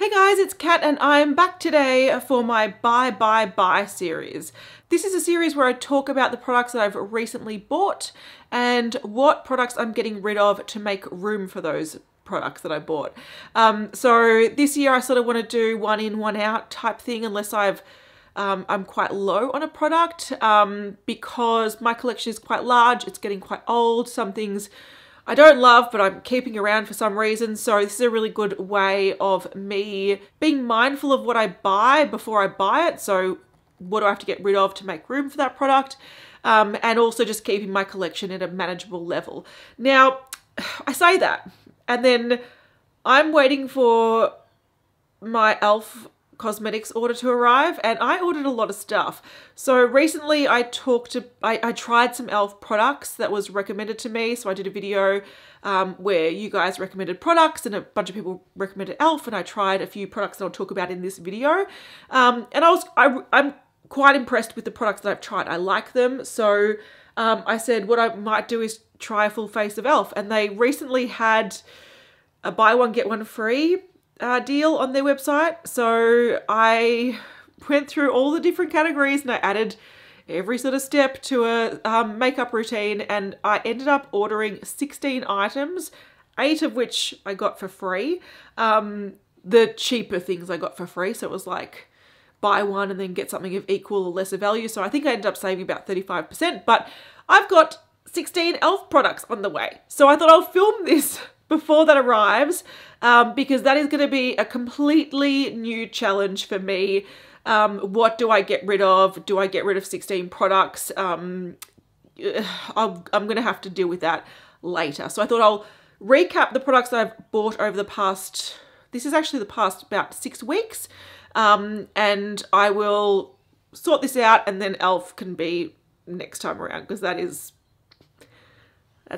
Hey guys, it's Kat and I'm back today for my buy series. This is a series where I talk about the products that I've recently bought and what products I'm getting rid of to make room for those products that I bought. So this year I sort of want to do one in, one out type thing unless I'm quite low on a product because my collection is quite large, it's getting quite old, some things I don't love, but I'm keeping around for some reason. So this is a really good way of me being mindful of what I buy before I buy it. So what do I have to get rid of to make room for that product? And also just keeping my collection at a manageable level. Now, I say that, and then I'm waiting for my e.l.f. cosmetics order to arrive, and I ordered a lot of stuff. So recently I tried some e.l.f. products that was recommended to me. So I did a video where you guys recommended products and a bunch of people recommended e.l.f. and I tried a few products that I'll talk about in this video. And I'm quite impressed with the products that I've tried. I like them. So I said what I might do is try a full face of e.l.f. and they recently had a buy one get one free deal on their website. So I went through all the different categories and I added every sort of step to a makeup routine, and I ended up ordering 16 items, 8 of which I got for free. The cheaper things I got for free, so it was like buy one and then get something of equal or lesser value. So I think I ended up saving about 35%, but I've got 16 e.l.f. products on the way. So I thought I'll film this before that arrives because that is going to be a completely new challenge for me. What do I get rid of? Do I get rid of 16 products? I'm going to have to deal with that later. So I thought I'll recap the products that I've bought over the past, this is actually the past about 6 weeks. And I will sort this out, and then e.l.f. can be next time around because that's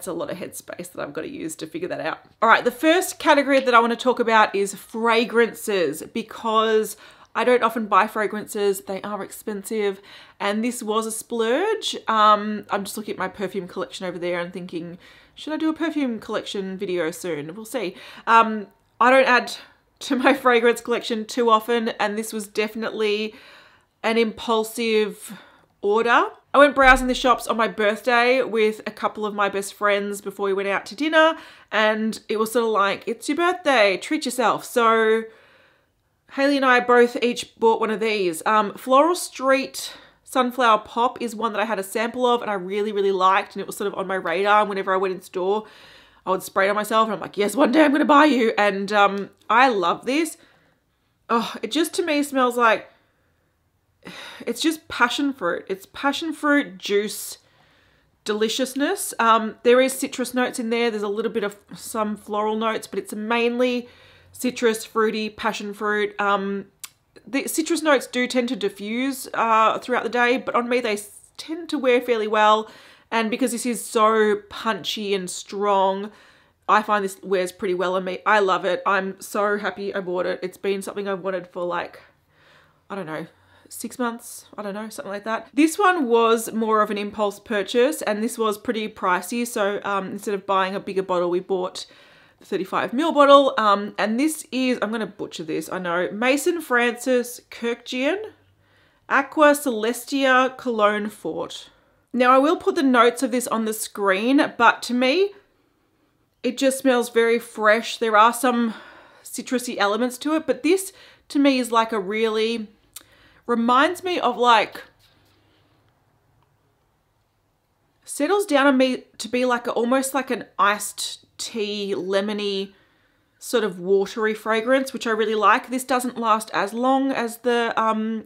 a lot of headspace that I've got to use to figure that out. All right, the first category that I want to talk about is fragrances, because I don't often buy fragrances. They are expensive, and this was a splurge. I'm just looking at my perfume collection over there and thinking, should I do a perfume collection video soon? We'll see. I don't add to my fragrance collection too often, and this was definitely an impulsive order. I went browsing the shops on my birthday with a couple of my best friends before we went out to dinner, and it was sort of like, it's your birthday, treat yourself. So Haley and I both each bought one of these. Floral Street Sunflower Pop is one that I had a sample of and I really, really liked, and it was sort of on my radar. And whenever I went in store, I would spray it on myself and I'm like, yes, one day I'm going to buy you. And I love this. Oh, it just to me smells like, it's just passion fruit. It's passion fruit juice deliciousness. There is citrus notes in there. There's a little bit of some floral notes, but it's mainly citrus, fruity, passion fruit. The citrus notes do tend to diffuse throughout the day, but on me they tend to wear fairly well. And because this is so punchy and strong, I find this wears pretty well on me. I love it. I'm so happy I bought it. It's been something I've wanted for like, I don't know, 6 months, I don't know, something like that. This one was more of an impulse purchase, and this was pretty pricey. So instead of buying a bigger bottle, we bought the 35ml bottle. And this is, I'm going to butcher this, I know, Maison Francis Kurkdjian Aqua Celestia Cologne Forte. Now I will put the notes of this on the screen, but to me, it just smells very fresh. There are some citrusy elements to it, but this to me is like a really, reminds me of like, settles down on me to be like almost like an iced tea, lemony, sort of watery fragrance, which I really like. This doesn't last as long as the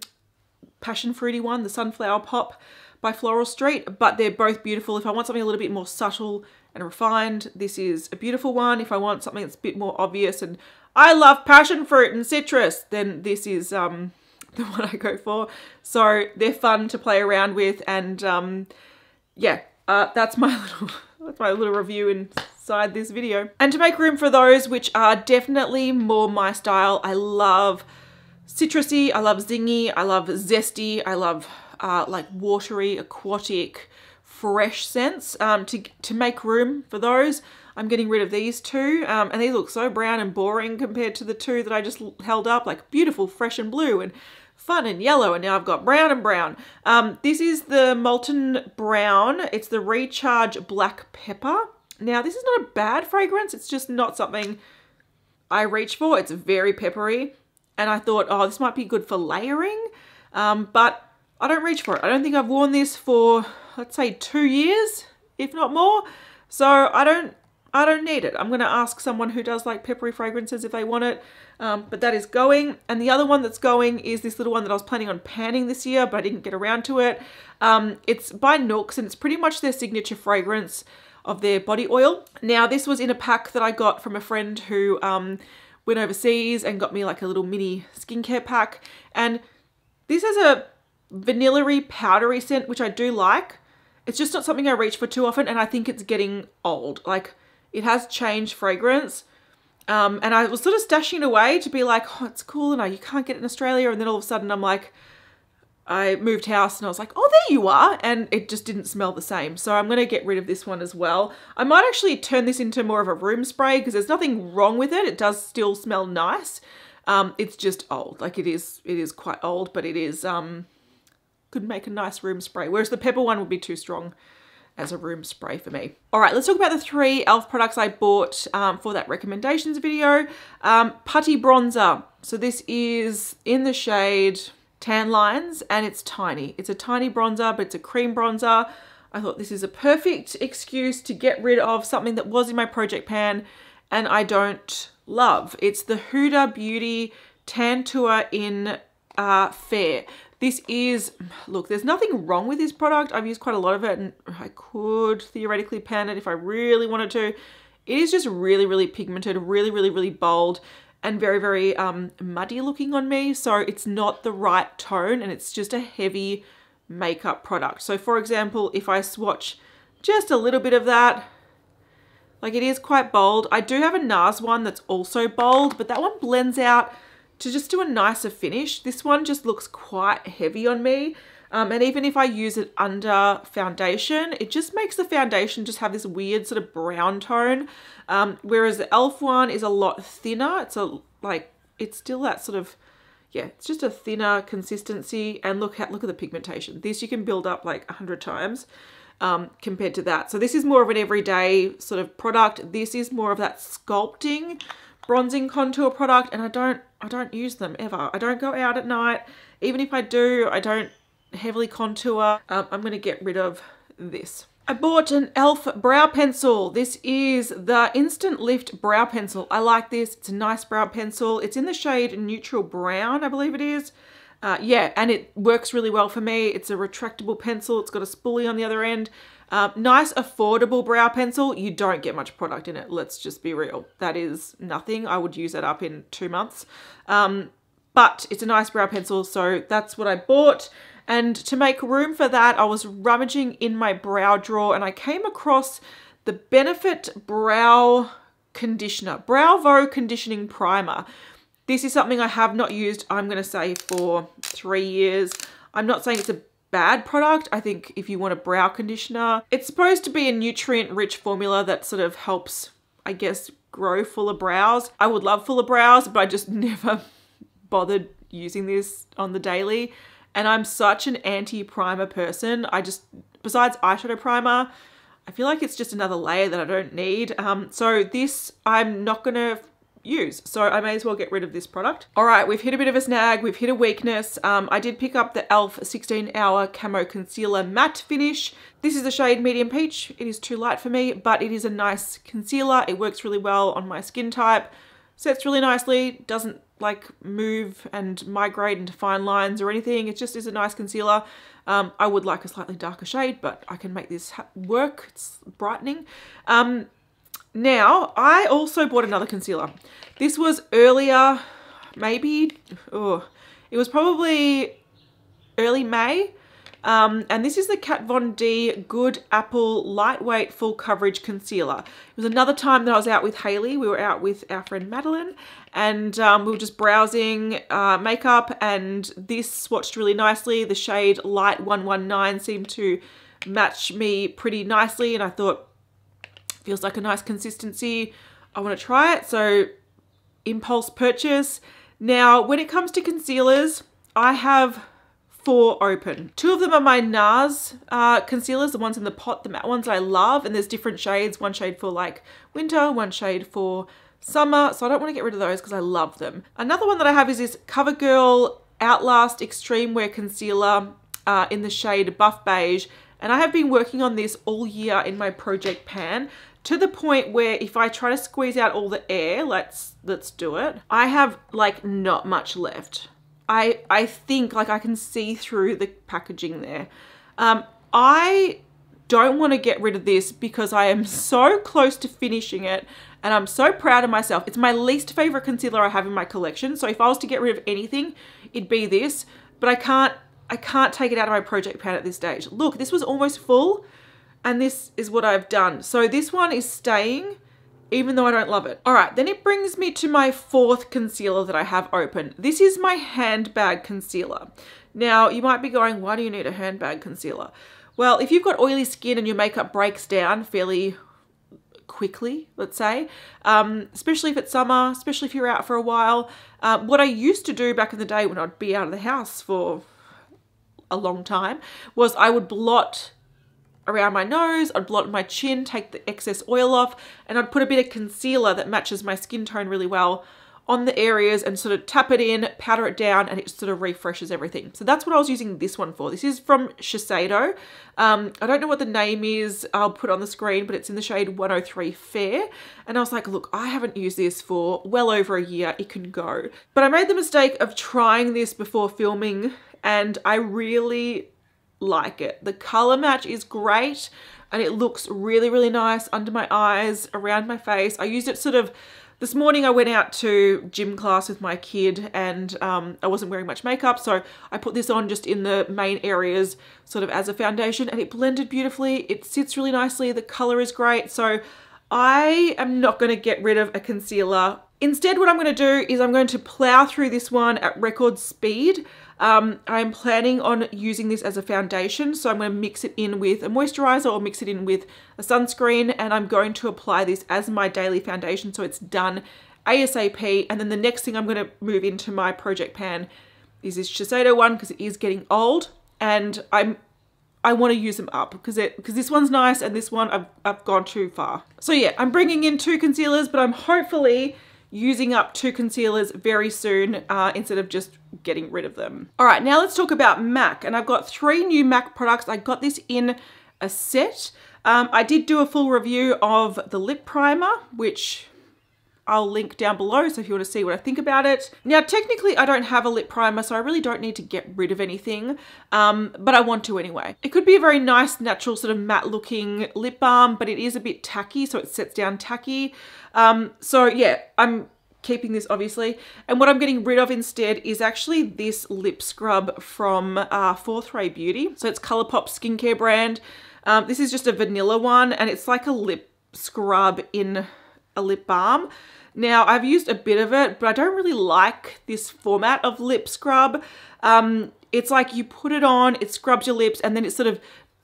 passion fruity one, the Sunflower Pop by Floral Street, but they're both beautiful. If I want something a little bit more subtle and refined, this is a beautiful one. If I want something that's a bit more obvious and I love passion fruit and citrus, then this is the one I go for. So they're fun to play around with, and yeah, that's my little review inside this video. And to make room for those which are definitely more my style, I love citrusy, I love zingy, I love zesty, I love like watery, aquatic, fresh scents. To make room for those, I'm getting rid of these two, and these look so brown and boring compared to the two that I just held up, like beautiful, fresh and blue and fun and yellow, and now I've got brown and brown. This is the Molton Brown. It's the Recharge Black Pepper. Now, this is not a bad fragrance. It's just not something I reach for. It's very peppery, and I thought, oh, this might be good for layering, but I don't reach for it. I don't think I've worn this for, let's say, 2 years, if not more. So I don't need it. I'm going to ask someone who does like peppery fragrances if they want it, but that is going. And the other one that's going is this little one that I was planning on panning this year, but I didn't get around to it. It's by Nuxe, and it's pretty much their signature fragrance of their body oil. Now, this was in a pack that I got from a friend who went overseas and got me like a little mini skincare pack. And this has a vanilla-y, powdery scent, which I do like. It's just not something I reach for too often, and I think it's getting old. Like, it has changed fragrance. And I was sort of stashing it away to be like, oh, it's cool, and you can't get it in Australia. And then all of a sudden I'm like, I moved house and I was like, oh, there you are. And it just didn't smell the same. So I'm going to get rid of this one as well. I might actually turn this into more of a room spray because there's nothing wrong with it. It does still smell nice. It's just old. Like, it is quite old, but it is, could make a nice room spray. Whereas the pepper one would be too strong as a room spray for me. All right, let's talk about the 3 e.l.f. products I bought for that recommendations video. Putty Bronzer. So this is in the shade Tan Lines, and it's tiny. It's a tiny bronzer, but it's a cream bronzer. I thought this is a perfect excuse to get rid of something that was in my project pan and I don't love. It's the Huda Beauty Tantour in Fair. This is, look, there's nothing wrong with this product. I've used quite a lot of it and I could theoretically pan it if I really wanted to. It is just really, really pigmented, really, really, really bold and very, very muddy looking on me. So it's not the right tone and it's just a heavy makeup product. So for example, if I swatch just a little bit of that, like, it is quite bold. I do have a NARS one that's also bold, but that one blends out to just do a nicer finish. This one just looks quite heavy on me. And even if I use it under foundation, it just makes the foundation just have this weird sort of brown tone. Whereas the e.l.f. one is a lot thinner. It's still that sort of, yeah, it's just a thinner consistency. And look at the pigmentation. This you can build up like 100 times compared to that. So this is more of an everyday sort of product. This is more of that sculpting bronzing contour product, and I don't use them ever. I don't go out at night. Even if I do, I don't heavily contour. I'm going to get rid of this. I bought an e.l.f. brow pencil. This is the Instant Lift brow pencil. I like this. It's a nice brow pencil. It's in the shade Neutral Brown, I believe it is. Yeah, and it works really well for me. It's a retractable pencil. It's got a spoolie on the other end. Nice, affordable brow pencil. You don't get much product in it. Let's just be real. That is nothing. I would use that up in 2 months. But it's a nice brow pencil, so that's what I bought. And to make room for that, I was rummaging in my brow drawer and I came across the Benefit Brow Conditioner, Browvo Conditioning Primer. This is something I have not used, I'm going to say, for 3 years. I'm not saying it's a bad product. I think if you want a brow conditioner, it's supposed to be a nutrient-rich formula that sort of helps, I guess, grow fuller brows. I would love fuller brows, but I just never bothered using this on the daily. And I'm such an anti-primer person. Besides eyeshadow primer, I feel like it's just another layer that I don't need. So this I'm not gonna use. So I may as well get rid of this product. All right, we've hit a bit of a snag. We've hit a weakness. I did pick up the e.l.f. 16-Hour Camo Concealer Matte Finish. This is the shade Medium Peach. It is too light for me, but it is a nice concealer. It works really well on my skin type. Sets really nicely. Doesn't like move and migrate into fine lines or anything. It just is a nice concealer. I would like a slightly darker shade, but I can make this work. It's brightening. Now, I also bought another concealer. This was earlier, maybe, it was probably early May. And this is the Kat Von D Good Apple Lightweight Full Coverage Concealer. It was another time that I was out with Hayley. We were out with our friend Madeline and we were just browsing makeup, and this swatched really nicely. The shade Light 119 seemed to match me pretty nicely, and I thought Feels like a nice consistency. I want to try it, so impulse purchase. Now, when it comes to concealers, I have 4 open. 2 of them are my NARS concealers, the ones in the pot, the matte ones that I love, and there's different shades. One shade for like winter, one shade for summer, so I don't want to get rid of those because I love them. Another one that I have is this Covergirl Outlast Extreme Wear Concealer in the shade Buff Beige, and I have been working on this all year in my project pan, to the point where if I try to squeeze out all the air, let's do it, I have like not much left. I think like I can see through the packaging there. I don't want to get rid of this because I am so close to finishing it and I'm so proud of myself. It's my least favorite concealer I have in my collection. So if I was to get rid of anything, it'd be this, but I can't take it out of my project pan at this stage. Look, this was almost full and this is what I've done. So this one is staying, even though I don't love it. All right, then it brings me to my 4th concealer that I have open. This is my Handbag Concealer. Now, you might be going, why do you need a handbag concealer? Well, if you've got oily skin and your makeup breaks down fairly quickly, let's say, especially if it's summer, especially if you're out for a while, what I used to do back in the day when I'd be out of the house for a long time was I would blot around my nose, I'd blot my chin, take the excess oil off, and I'd put a bit of concealer that matches my skin tone really well on the areas and sort of tap it in, powder it down, and it sort of refreshes everything. So that's what I was using this one for. This is from Shiseido. I don't know what the name is, I'll put it on the screen, but it's in the shade 103 Fair. And I was like, look, I haven't used this for well over a year, it can go. But I made the mistake of trying this before filming and I really like it. The color match is great and it looks really, really nice under my eyes, around my face. I used it sort of, this morning I went out to gym class with my kid and I wasn't wearing much makeup, so I put this on just in the main areas sort of as a foundation and it blended beautifully. It sits really nicely. The color is great. So I am not going to get rid of a concealer. Instead, what I'm going to do is I'm going to plow through this one at record speed. I'm planning on using this as a foundation, so I'm going to mix it in with a moisturizer or mix it in with a sunscreen, and I'm going to apply this as my daily foundation so it's done ASAP. And then the next thing I'm going to move into my project pan is this Shiseido one because it is getting old and I want to use them up because this one's nice and this one I've gone too far. So yeah, I'm bringing in 2 concealers, but I'm hopefully using up 2 concealers very soon instead of just getting rid of them. All right, now let's talk about MAC. And I've got 3 new MAC products. I got this in a set. I did do a full review of the lip primer, which I'll link down below, so if you want to see what I think about it. Now, technically, I don't have a lip primer, so I really don't need to get rid of anything, but I want to anyway. It could be a very nice, natural, sort of matte-looking lip balm, but it is a bit tacky, so it sets down tacky. So yeah, I'm keeping this, obviously. And what I'm getting rid of instead is actually this lip scrub from Forte Beauty. So it's Colourpop skincare brand. This is just a vanilla one, and it's like a lip scrub in a lip balm. Now, I've used a bit of it, but I don't really like this format of lip scrub. It's like you put it on, it scrubs your lips, and then it's sort of,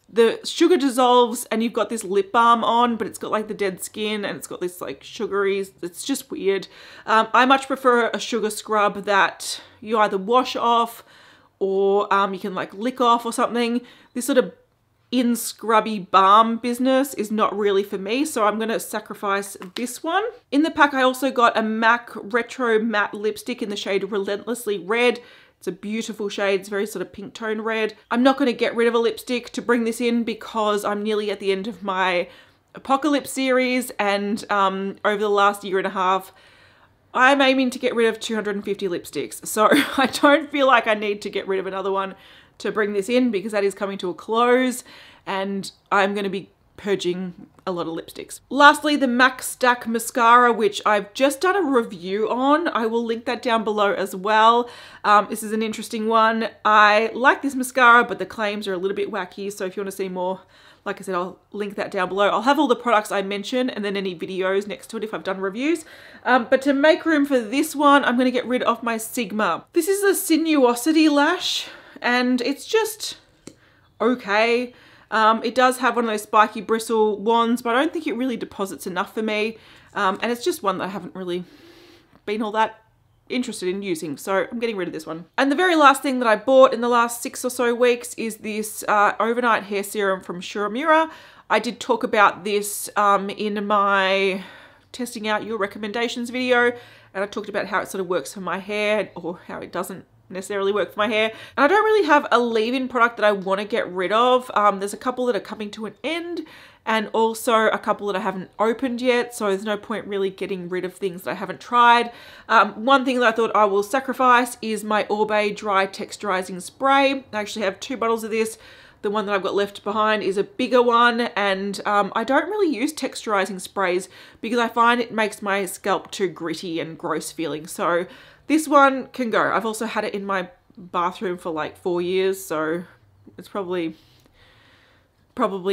the sugar dissolves and you've got this lip balm on, but it's got like the dead skin and it's got this like sugary, it's just weird. I much prefer a sugar scrub that you either wash off or you can like lick off or something. This sort of in scrubby balm business is not really for me, so I'm going to sacrifice this one. In the pack I also got a MAC Retro Matte Lipstick in the shade Relentlessly Red. It's a beautiful shade, it's very sort of pink tone red. I'm not going to get rid of a lipstick to bring this in because I'm nearly at the end of my Apocalypse series, and over the last year and a half I'm aiming to get rid of 250 lipsticks, so I don't feel like I need to get rid of another one to bring this in because that is coming to a close and I'm going to be purging a lot of lipsticks. Lastly, the MAC Stack Mascara, which I've just done a review on. I will link that down below as well. This is an interesting one. I like this mascara, but the claims are a little bit wacky, so if you want to see more, like I said, I'll link that down below. I'll have all the products I mention and then any videos next to it if I've done reviews. But to make room for this one, I'm going to get rid of my Sigma. This is the Sinuosity Lash, and it's just okay. It does have one of those spiky bristle wands, but I don't think it really deposits enough for me. And it's just one that I haven't really been all that interested in using, so I'm getting rid of this one. And the very last thing that I bought in the last 6 or so weeks is this overnight hair serum from Shuramura. I did talk about this in my testing out your recommendations video, and I talked about how it sort of works for my hair, or how it doesn't necessarily work for my hair. And I don't really have a leave-in product that I want to get rid of. There's a couple that are coming to an end, and also a couple that I haven't opened yet, so there's no point really getting rid of things that I haven't tried. One thing that I thought I will sacrifice is my Orbe Dry Texturizing Spray. I actually have 2 bottles of this. The one that I've got left behind is a bigger one, and I don't really use texturizing sprays because I find it makes my scalp too gritty and gross feeling. So this one can go. I've also had it in my bathroom for like 4 years, so it's probably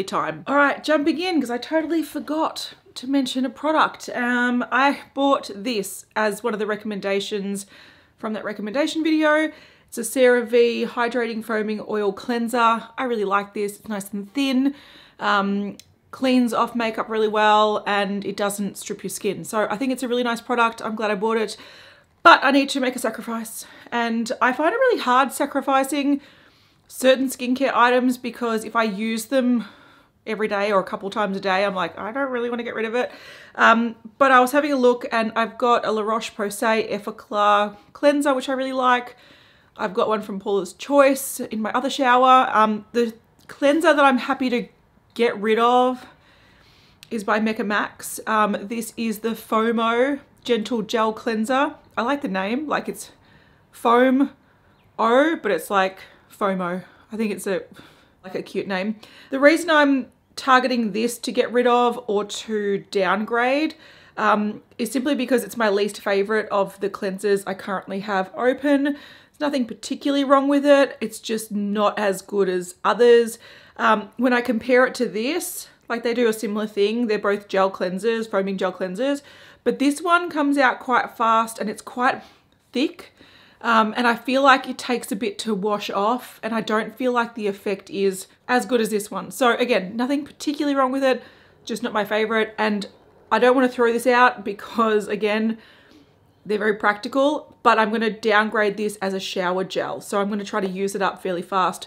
time. All right, jumping in because I totally forgot to mention a product. I bought this as one of the recommendations from that recommendation video. It's a CeraVe Hydrating Foaming Oil Cleanser. I really like this. It's nice and thin, cleans off makeup really well, and it doesn't strip your skin. So I think it's a really nice product. I'm glad I bought it, but I need to make a sacrifice. And I find it really hard sacrificing certain skincare items because if I use them every day or a couple times a day, I'm like, I don't really want to get rid of it. But I was having a look, and I've got a La Roche-Posay Effaclar cleanser, which I really like. I've got one from Paula's Choice in my other shower. The cleanser that I'm happy to get rid of is by Mecca Max. This is the FOMO Gentle Gel Cleanser. I like the name, like it's foam O, but it's like FOMO. I think it's like a cute name. The reason I'm targeting this to get rid of or to downgrade is simply because it's my least favorite of the cleansers I currently have open. Nothing particularly wrong with it. It's just not as good as others. When I compare it to this, like they do a similar thing. They're both gel cleansers, foaming gel cleansers, but this one comes out quite fast and it's quite thick. And I feel like it takes a bit to wash off, and I don't feel like the effect is as good as this one. So again, nothing particularly wrong with it, just not my favorite. And I don't want to throw this out because again, they're very practical, but I'm going to downgrade this as a shower gel. So I'm going to try to use it up fairly fast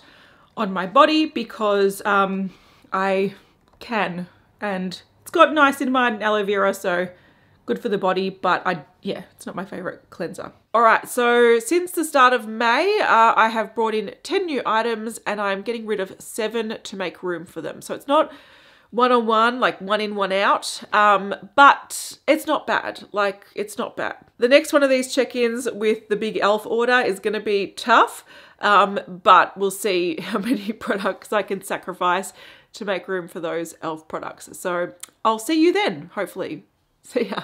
on my body because I can, and it's got niacinamide and aloe vera, so good for the body, but yeah, it's not my favorite cleanser. All right, so since the start of May, I have brought in 10 new items, and I'm getting rid of 7 to make room for them. So it's not one-on-one, like one in, one out, but it's not bad. Like, it's not bad. The next one of these check-ins with the big e.l.f. order is going to be tough, but we'll see how many products I can sacrifice to make room for those e.l.f. products. So I'll see you then, hopefully. See ya.